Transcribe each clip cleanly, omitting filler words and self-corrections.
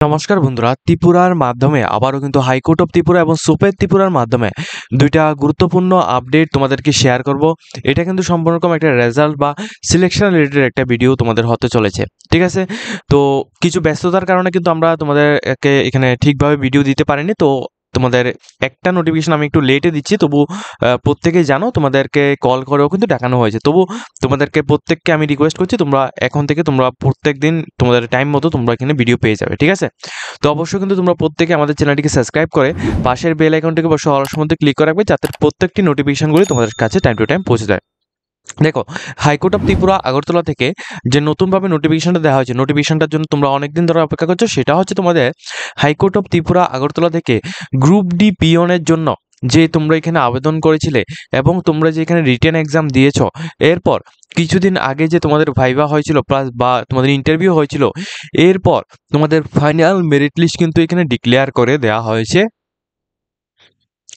নমস্কার বন্ধুরা, ত্রিপুরার মাধ্যমে আবারও কিন্তু হাইকোর্ট অফ ত্রিপুরা এবং সুপের ত্রিপুরার মাধ্যমে দুইটা গুরুত্বপূর্ণ আপডেট তোমাদেরকে শেয়ার করব। এটা কিন্তু সম্পূর্ণ রকম একটা রেজাল্ট বা সিলেকশন রিলেটেড একটা ভিডিও তোমাদের হতে চলেছে, ঠিক আছে। তো কিছু ব্যস্ততার কারণে কিন্তু আমরা তোমাদেরকে এখানে ঠিকভাবে ভিডিও দিতে পারিনি। তো তোমাদের একটা নোটিফিকেশন আমি একটু লেটে দিচ্ছি, তবু প্রত্যেকেই জানো তোমাদেরকে কল করেও কিন্তু দেখানো হয়েছে। তবু তোমাদেরকে প্রত্যেককে আমি রিকোয়েস্ট করছি, তোমরা এখন থেকে তোমরা প্রত্যেক দিন তোমাদের টাইম মতো তোমরা এখানে ভিডিও পেয়ে যাবে, ঠিক আছে। তো অবশ্যই কিন্তু তোমরা প্রত্যেকে আমাদের চ্যানেলটিকে সাবস্ক্রাইব করে পাশের বেল আইকনটিকে অবশ্যই অল মধ্যে ক্লিক করে রাখবে, যাতে প্রত্যেকটি নোটিফিকেশনগুলি তোমাদের কাছে টাইম টু টাইম পৌঁছে যায়। দেখো, হাইকোর্ট অফ ত্রিপুরা আগরতলা থেকে যে নতুনভাবে নোটিফিকেশনটা দেওয়া হয়েছে, নোটিফিকেশনটার জন্য তোমরা অনেকদিন ধরে অপেক্ষা করছো। সেটা হচ্ছে তোমাদের হাইকোর্ট অফ ত্রিপুরা আগরতলা থেকে গ্রুপ ডি পিওনের জন্য যে তোমরা এখানে আবেদন করেছিলে এবং তোমরা যে এখানে রিটেন এক্সাম দিয়েছো, এরপর কিছুদিন আগে যে তোমাদের ভাইভা হয়েছিল প্লাস বা তোমাদের ইন্টারভিউ হয়েছিল, এরপর তোমাদের ফাইনাল মেরিট লিস্ট কিন্তু এখানে ডিক্লেয়ার করে দেওয়া হয়েছে।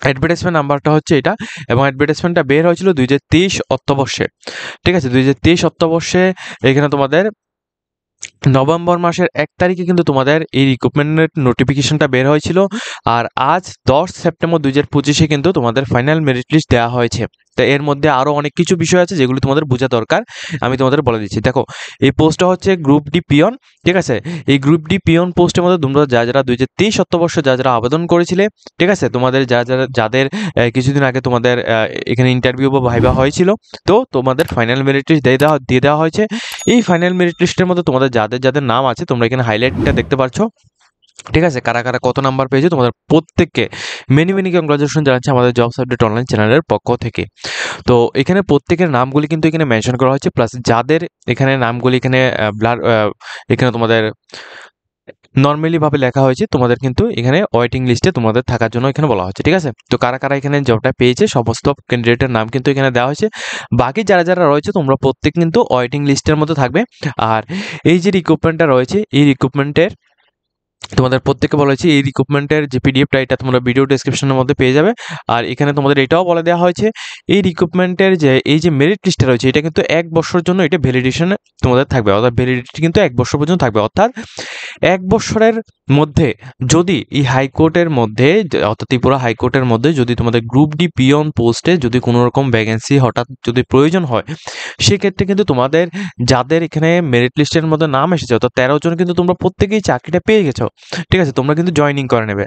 অ্যাডভার্টাইজমেন্ট নাম্বারটা হচ্ছে এটা, এবং অ্যাডভার্টাইজমেন্টটা বের হয়েছিল 2023 অর্থবর্ষে, ঠিক আছে। 2023 অর্থবর্ষে এখানে তোমাদের নভেম্বর মাসের 1 তারিখে কিন্তু তোমাদের এই রিক্রুটমেন্টের নোটিফিকেশনটা বের হয়েছিল। আর আজ 10 সেপ্টেম্বর 2025-এ কিন্তু তোমাদের ফাইনাল মেরিট লিস্ট দেওয়া হয়েছে। তো এর মধ্যে আরও অনেক কিছু বিষয় আছে যেগুলো তোমাদের বোঝা দরকার, আমি তোমাদের বলে দিচ্ছি। দেখো, এই পোস্টটা হচ্ছে গ্রুপ ডি পিয়ন, ঠিক আছে। এই গ্রুপ ডি পিয়ন পোস্টের মধ্যে তোমরা যারা 2023 অর্থবর্ষে যারা আবেদন করেছিলে, ঠিক আছে, তোমাদের যাদের কিছুদিন আগে তোমাদের এখানে ইন্টারভিউ বা ভাইবা হয়েছিল, তো তোমাদের ফাইনাল মেরিট লিস্ট দিয়ে দেওয়া হয়েছে। এই ফাইনাল মেরিট লিস্টের মধ্যে তোমাদের যাদের যাদের নাম আছে তোমরা এখানে হাইলাইটটা দেখতে পাচ্ছ, ঠিক আছে। কারা কারা কত নাম্বার পেয়েছে তোমাদের প্রত্যেককে মেনি মেনি কংগ্রাচুলেশন জানাচ্ছি আমাদের জবস আপডেট অনলাইন চ্যানেলের পক্ষ থেকে। তো এখানে প্রত্যেকের নামগুলি কিন্তু এখানে মেনশন করা হয়েছে, প্লাস যাদের এখানে নামগুলি এখানে এখানে তোমাদের নর্মালি ভাবে লেখা হয়েছে, তোমাদের কিন্তু এখানে ওয়েটিং লিস্টে তোমাদের থাকার জন্য এখানে বলা হচ্ছে, ঠিক আছে। তো কারা কারা এখানে জবটা পেয়েছে সমস্ত ক্যান্ডিডেটের নাম কিন্তু এখানে দেওয়া হয়েছে। বাকি যারা যারা রয়েছে তোমরা প্রত্যেক কিন্তু ওয়েটিং লিস্টের মধ্যে থাকবে। আর এই যে রিক্রুটমেন্টটা রয়েছে, এই রিক্রুটমেন্টের তোমাদের প্রত্যেককে বলা হয়েছে এই রিক্রুটমেন্টের যে পিডিএফটা এটা তোমরা ভিডিও ডেসক্রিপশনের মধ্যে পেয়ে যাবে। আর এখানে তোমাদের এটাও বলে দেওয়া হয়েছে এই রিক্রুটমেন্টের যে এই যে মেরিট লিস্টটা রয়েছে, এটা কিন্তু 1 বছরের জন্য এটা ভ্যালিডেশনে তোমাদের থাকবে, অর্থাৎ ভ্যালিডিটি কিন্তু 1 বছর পর্যন্ত থাকবে। অর্থাৎ 1 বছরের মধ্যে যদি এই হাইকোর্টের মধ্যে অর্থাৎ ত্রিপুরা হাইকোর্টের মধ্যে যদি তোমাদের গ্রুপ ডি পিয়ন পোস্টে যদি কোনো রকম ভ্যাকেন্সি হঠাৎ যদি প্রয়োজন হয়, সেক্ষেত্রে কিন্তু তোমাদের যাদের এখানে মেরিট লিস্টের মধ্যে নাম এসেছে অর্থাৎ 13 জন কিন্তু তোমরা প্রত্যেকেই চাকরিটা পেয়ে গেছো, ঠিক আছে। তোমরা কিন্তু জয়েনিং করে নেবে।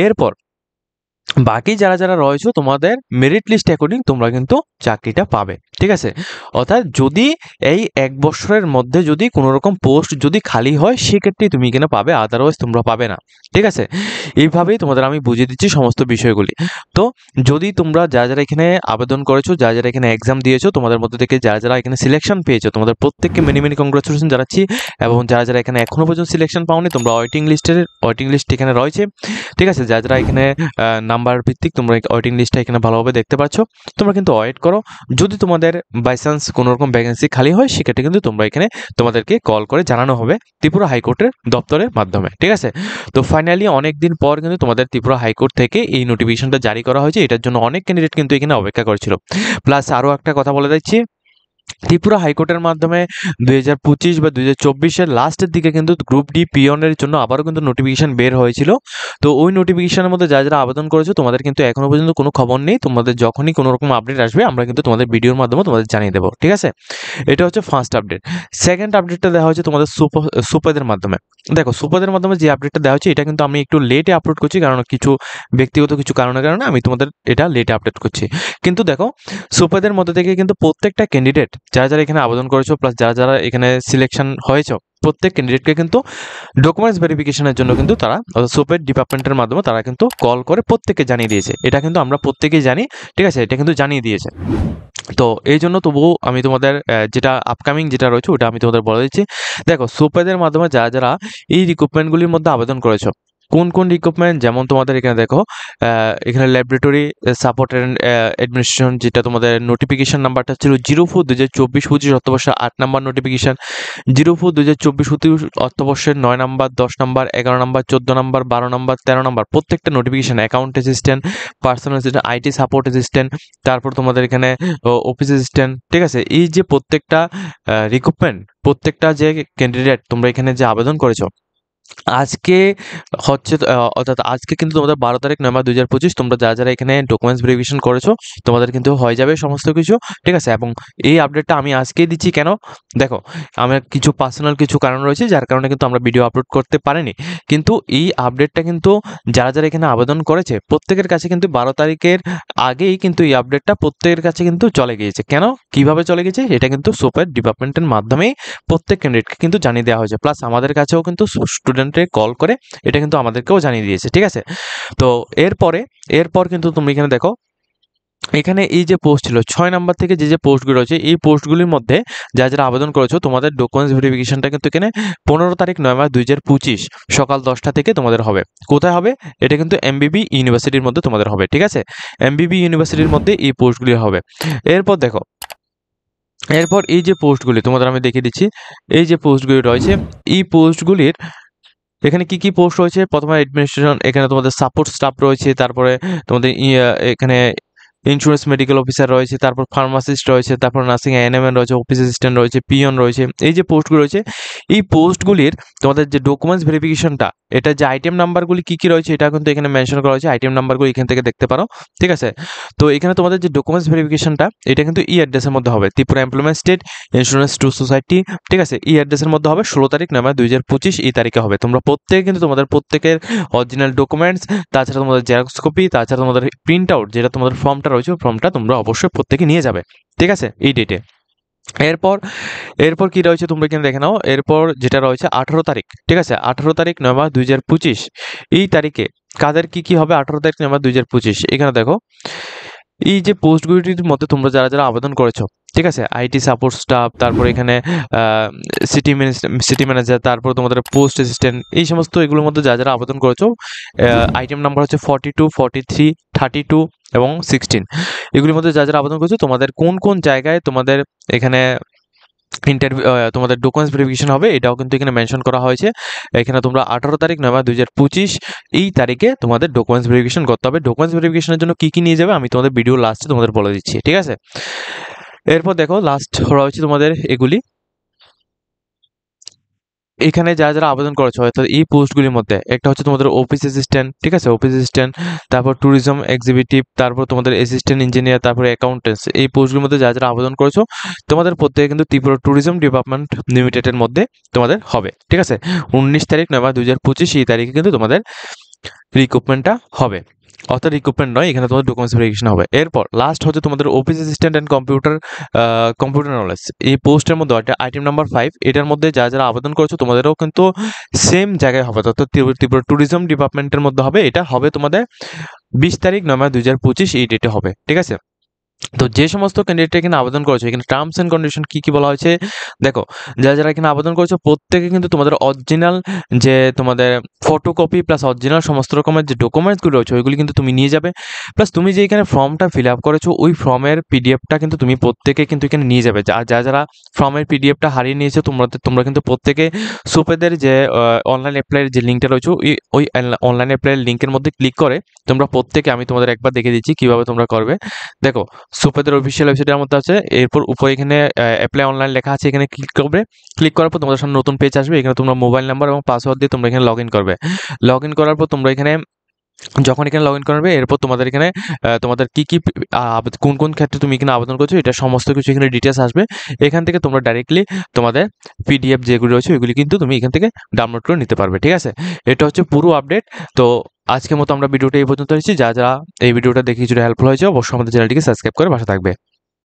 এরপর বাকি যারা যারা রয়েছে তোমাদের মেরিট লিস্ট অ্যাকর্ডিং তোমরা কিন্তু চাকরিটা পাবে, ঠিক আছে। অর্থাৎ যদি এই 1 বছরের মধ্যে যদি কোনো রকম পোস্ট যদি খালি হয়, সেক্ষেত্রেই তুমি এখানে পাবে, আদারওয়াইজ তোমরা পাবে না, ঠিক আছে। এইভাবেই তোমাদের আমি বুঝিয়ে দিচ্ছি সমস্ত বিষয়গুলি। তো যদি তোমরা যারা যারা এখানে আবেদন করেছো, যারা যারা এখানে এক্সাম দিয়েছো, তোমাদের মধ্যে থেকে যারা যারা এখানে সিলেকশন পেয়েছো, তোমাদের প্রত্যেককে মেনি মেনি কংগ্রাচুলেশন জানাচ্ছি। এবং যারা যারা এখানে এখনো পর্যন্ত সিলেকশন পাওনি, তোমরা ওয়েটিং লিস্ট এখানে রয়েছে, ঠিক আছে। যারা যারা এখানে নাম্বার ভিত্তিক তোমরা ওয়েটিং লিস্টটা এখানে ভালোভাবে দেখতে পাচ্ছ, তোমরা কিন্তু ওয়েট করো। যদি তোমাদের বাই চান্স কোনো রকম ভ্যাকেন্সি খালি হয়, সেক্ষেত্রে কিন্তু তোমরা এখানে তোমাদেরকে কল করে জানানো হবে ত্রিপুরা হাইকোর্টের দপ্তরের মাধ্যমে, ঠিক আছে। তো ফাইনালি অনেক দিন পর কিন্তু তোমাদের ত্রিপুরা হাইকোর্ট থেকে এই নোটিফিকেশনটা জারি করা হয়েছে। এটার জন্য অনেক ক্যান্ডিডেট কিন্তু এখানে অপেক্ষা করছিল। প্লাস আরও একটা কথা বলে দিচ্ছি, ত্রিপুরা হাইকোর্টের মাধ্যমে 2025 বা 2024-এর লাস্টের দিকে কিন্তু গ্রুপ ডি পিয়নের জন্য আবারও কিন্তু নোটিফিকেশন বের হয়েছিল। তো ওই নোটিফিকেশনের মধ্যে যারা যারা আবেদন করেছো, তোমাদের কিন্তু এখনো পর্যন্ত কোনো খবর নেই। তোমাদের যখনই কোনো রকম আপডেট আসবে, আমরা কিন্তু তোমাদের ভিডিওর মাধ্যমে তোমাদের জানিয়ে দেবো, ঠিক আছে। এটা হচ্ছে ফার্স্ট আপডেট। সেকেন্ড আপডেটটা দেওয়া হয়েছে তোমাদের সুপাদের মাধ্যমে। দেখো, সুপাদের মাধ্যমে যে আপডেটটা দেওয়া হচ্ছে, এটা কিন্তু আমি একটু লেটে আপলোড করছি, কারণ কিছু ব্যক্তিগত কিছু কারণে আমি তোমাদের এটা লেটে আপডেট করছি। কিন্তু দেখো, সুপাদের মধ্যে থেকে কিন্তু প্রত্যেকটা ক্যান্ডিডেট যারা যারা এখানে আবেদন করেছো, প্লাস যারা যারা এখানে সিলেকশন হয়েছে, প্রত্যেক ক্যান্ডিডেটকে কিন্তু ডকুমেন্টস ভেরিফিকেশনের জন্য কিন্তু তারা সোপের ডিপার্টমেন্টের মাধ্যমে তারা কিন্তু কল করে প্রত্যেককে জানিয়ে দিয়েছে। এটা কিন্তু আমরা প্রত্যেকেই জানি, ঠিক আছে, এটা কিন্তু জানিয়ে দিয়েছে। তো এই জন্য তবুও আমি তোমাদের যেটা আপকামিং যেটা রয়েছে ওটা আমি তোমাদের বলে দিচ্ছি। দেখো, সোপেদের মাধ্যমে যারা যারা এই রিক্রুটমেন্টগুলির মধ্যে আবেদন করেছো, কোন কোন রিক্রুটমেন্ট, যেমন তোমাদের এখানে দেখো এখানে ল্যাবরেটরি সাপোর্ট অ্যান্ড অ্যাডমিনিস্ট্রেশন, যেটা তোমাদের নোটিফিকেশন নাম্বারটা ছিল 04 2024-25 অর্থবর্ষের 8 নাম্বার নোটিফিকেশন, 04 2024-25 অর্থবর্ষের 9 number, 10 number, 11 number, 14 number, 12 number, 13 number প্রত্যেকটা notification, account assistant, personal assistant, IT support assistant, তারপর তোমাদের এখানে অফিস অ্যাসিস্ট্যান্ট, ঠিক আছে। এই যে প্রত্যেকটা রিক্রুটমেন্ট, প্রত্যেকটা যে ক্যান্ডিডেট তোমরা এখানে যে আবেদন করেছো, আজকে হচ্ছে অর্থাৎ আজকে কিন্তু তোমাদের 12 তারিখ নভেম্বর 2025 তোমরা যারা এখানে ডকুমেন্টস ভেরিফিকেশন করেছো তোমাদের কিন্তু হয়ে যাবে সমস্ত কিছু, ঠিক আছে। এবং এই আপডেটটা আমি আজকেই দিচ্ছি কেন, দেখো আমার কিছু পার্সোনাল কিছু কারণ রয়েছে যার কারণে কিন্তু আমরা ভিডিও আপলোড করতে পারিনি, কিন্তু এই আপডেটটা কিন্তু যারা এখানে আবেদন করেছে প্রত্যেকের কাছে কিন্তু 12 তারিখের আগেই কিন্তু এই আপডেটটা প্রত্যেকের কাছে কিন্তু চলে গিয়েছে। কেন, কিভাবে চলে গেছে, এটা কিন্তু সোপের ডিপার্টমেন্টের মাধ্যমেই প্রত্যেক ক্যান্ডিডেটকে কিন্তু জানিয়ে দেওয়া হয়েছে, প্লাস আমাদের কাছেও কিন্তু স্টুডেন্টে কল করে এটা কিন্তু আমাদেরকেও জানিয়ে দিয়েছে, ঠিক আছে। তো এরপর কিন্তু তুমি এখানে দেখো, এখানে এই যে পোস্ট ছিল 6 নাম্বার থেকে যে পোস্টগুলো রয়েছে এই পোস্টগুলির মধ্যে যারা আবেদন করেছো তোমাদের ডকুমেন্টস ভেরিফিকেশনটা কিন্তু এখানে 15 তারিখ নভেম্বর 2025 সকাল 10টা থেকে তোমাদের হবে। কোথায় হবে, এটা কিন্তু এমবিবি ইউনিভার্সিটির মধ্যে তোমাদের হবে, ঠিক আছে। এমবিবি ইউনিভার্সিটির মধ্যে এই পোস্টগুলি হবে। এরপর দেখো, এরপর এই যে পোস্টগুলি তোমাদের আমি দেখিয়ে দিচ্ছি, এই যে পোস্টগুলি রয়েছে এই পোস্টগুলির এখানে কি পোস্ট রয়েছে, প্রথমে অ্যাডমিনিস্ট্রেশন, এখানে তোমাদের সাপোর্ট স্টাফ রয়েছে, তারপরে তোমাদের এখানে ইন্স্যুরেন্স মেডিকেল অফিসার রয়েছে, তারপর ফার্মাসিস্ট রয়েছে, তারপর নার্সিং এএনএম রয়েছে, অফিস অ্যাসিস্ট্যান্ট রয়েছে, পিয়ন রয়েছে। এই যে পোস্টগুলো রয়েছে এই পোস্টগুলির তোমাদের যে ডকুমেন্টস ভেরিফিকেশনটা, এটা যে আইটেম নাম্বারগুলি কি রয়েছে এটা কিন্তু এখানে মেনশন করা হয়েছে, আইটেম নাম্বারগুলি এখান থেকে দেখতে পারো, ঠিক আছে। তো এখানে তোমাদের যে ডকুমেন্টস ভেরিফিকেশনটা এটা কিন্তু ই অ্যাড্রেসের মধ্যে হবে, Tripura employment state insurance two society, ঠিক আছে। ই অ্যাড্রেসের মধ্যে হবে 16 তারিখ নভেম্বর 2025 এই তারিখে হবে। তোমরা প্রত্যেকে কিন্তু তোমাদের প্রত্যেকের অরিজিনাল ডকুমেন্টস, তাছাড়া তোমাদের জেরক্স কপি, তাছাড়া তোমাদের প্রিন্ট আউট যেটা তোমাদের ফর্মটা রয়েছে ফর্মটা তোমরা অবশ্যই প্রত্যেকে নিয়ে যাবে, ঠিক আছে, এই ডেটে। এরপর এরপর কি রয়েছে তোমরা এখানে দেখে নাও, এরপর যেটা রয়েছে 18 তারিখ, ঠিক আছে, 18 তারিখ নভেম্বর 2025 এই তারিখে কাদের কি হবে, 18 তারিখ নভেম্বর 2025 এখানে দেখো এই যে পোস্টগুলির মধ্যে তোমরা যারা আবেদন করেছো, ঠিক আছে, আইটি সাপোর্ট স্টাফ, তারপর এখানে সিটি ম্যানেজার, তারপর তোমাদের পোস্ট অ্যাসিস্ট্যান্ট, এই সমস্ত এগুলোর মধ্যে যারা আবেদন করেছো আইটেম নাম্বার হচ্ছে 42, 43, 32 এবং 16, এগুলির মধ্যে যারা আবেদন করেছো তোমাদের কোন জায়গায় তোমাদের এখানে ইন্টারভিউ তোমাদের ডকুমেন্টস ভেরিফিকেশন হবে এটাও কিন্তু এখানে মেনশন করা হয়েছে। এখানে তোমরা 18 তারিখ নভেম্বর 2025 এই তারিখে তোমাদের ডকুমেন্টস ভেরিফিকেশন করতে হবে। ডকুমেন্টস ভেরিফিকেশনের জন্য কি নিয়ে যাবে আমি তোমাদের ভিডিও লাস্টে তোমাদের বলে দিচ্ছি, ঠিক আছে। এরপর দেখো লাস্ট রয়েছে তোমাদের এগুলি, এখানে যারা আবেদন করেছো অর্থাৎ এই পোস্টগুলির মধ্যে একটা হচ্ছে তোমাদের অফিস অ্যাসিস্ট্যান্ট, ঠিক আছে, অফিস অ্যাসিস্ট্যান্ট, তারপর ট্যুরিজম এক্সিকিউটিভ, তারপর তোমাদের অ্যাসিস্ট্যান্ট ইঞ্জিনিয়ার, তারপরে অ্যাকাউন্টেন্টস, এই পোস্টগুলির মধ্যে যারা আবেদন করেছো তোমাদের প্রত্যেকে কিন্তু ত্রিপুরা ট্যুরিজম ডিপার্টমেন্ট লিমিটেডের মধ্যে তোমাদের হবে, ঠিক আছে। 19 তারিখ নভেম্বর 2025 এই তারিখে কিন্তু তোমাদের রিক্রুটমেন্টটা হবে, অর্থাৎ রিক্রুটমেন্ট নয়, এখানে তোমাদের ডকুমেন্টস ভেরিফিকেশন হবে। এরপর লাস্ট হচ্ছে তোমাদের office assistant and computer knowledge, এই পোস্টের মধ্যে একটা আইটেম নাম্বার 5 এটার মধ্যে যারা আবেদন করেছো তোমাদেরও কিন্তু সেম জায়গায় হবে, অর্থাৎ ত্রিপুরা ট্যুরিজম ডিপার্টমেন্টের মধ্যে হবে। এটা হবে তোমাদের 20 তারিখ নভেম্বর 2025 এই ডেটে হবে, ঠিক আছে। তো যে সমস্ত ক্যান্ডিডেট এখানে আবেদন করেছো এখানে টার্মস এন্ড কন্ডিশন কি বলা হয়েছে দেখো, যারা এখানে আবেদন করেছো প্রত্যেকে কিন্তু তোমাদের অরিজিনাল যে তোমাদের ফটোকপি প্লাস অরিজিনাল সমস্ত রকমের যে ডকুমেন্টসগুলো রয়েছে ওইগুলি কিন্তু তুমি নিয়ে যাবে, প্লাস তুমি যে এখানে ফর্মটা ফিল আপ করেছো ওই ফর্মের পিডিএফটা কিন্তু তুমি প্রত্যেকে কিন্তু এখানে নিয়ে যাবে। যারা ফর্মের পিডিএফটা হারিয়ে নিয়েছো তোমরা কিন্তু প্রত্যেকে সুপেদের যে অনলাইন অ্যাপ্লাইয়ের যে লিঙ্কটা রয়েছে ওই অনলাইন অ্যাপ্লাইয়ের লিঙ্কের মধ্যে ক্লিক করে তোমরা প্রত্যেকে, আমি তোমাদের একবার দেখে দিচ্ছি কিভাবে তোমরা করবে। দেখো সুপেদের অফিসিয়াল ওয়েবসাইটের মধ্যে আছে, এরপর উপরে এখানে অ্যাপ্লাই অনলাইন লেখা আছে, এখানে ক্লিক করার পর তোমাদের সামনে নতুন পেজ আসবে। এখানে তোমরা মোবাইল নাম্বার এবং পাসওয়ার্ড দিয়ে তোমরা এখানে লগ ইন করবে। লগ ইন করার পর তোমরা এখানে যখন এখানে লগ ইন করবে এরপর তোমাদের এখানে তোমাদের কোন ক্ষেত্রে তুমি এখানে আবেদন করছো এটা সমস্ত কিছু এখানে ডিটেলস আসবে। এখান থেকে তোমরা ডাইরেক্টলি তোমাদের পিডিএফ যেগুলো রয়েছে ওইগুলি কিন্তু তুমি এখান থেকে ডাউনলোড করে নিতে পারবে, ঠিক আছে। এটা হচ্ছে পুরো আপডেট। তো আজকের মতো আমরা ভিডিওটা এই পর্যন্ত এসেছি। যারা এই ভিডিওটা দেখে কিছুটা হেল্পফুল হয়েছে অবশ্যই আমাদের চ্যানেলটিকে সাবস্ক্রাইব করে পাশে থাকবে।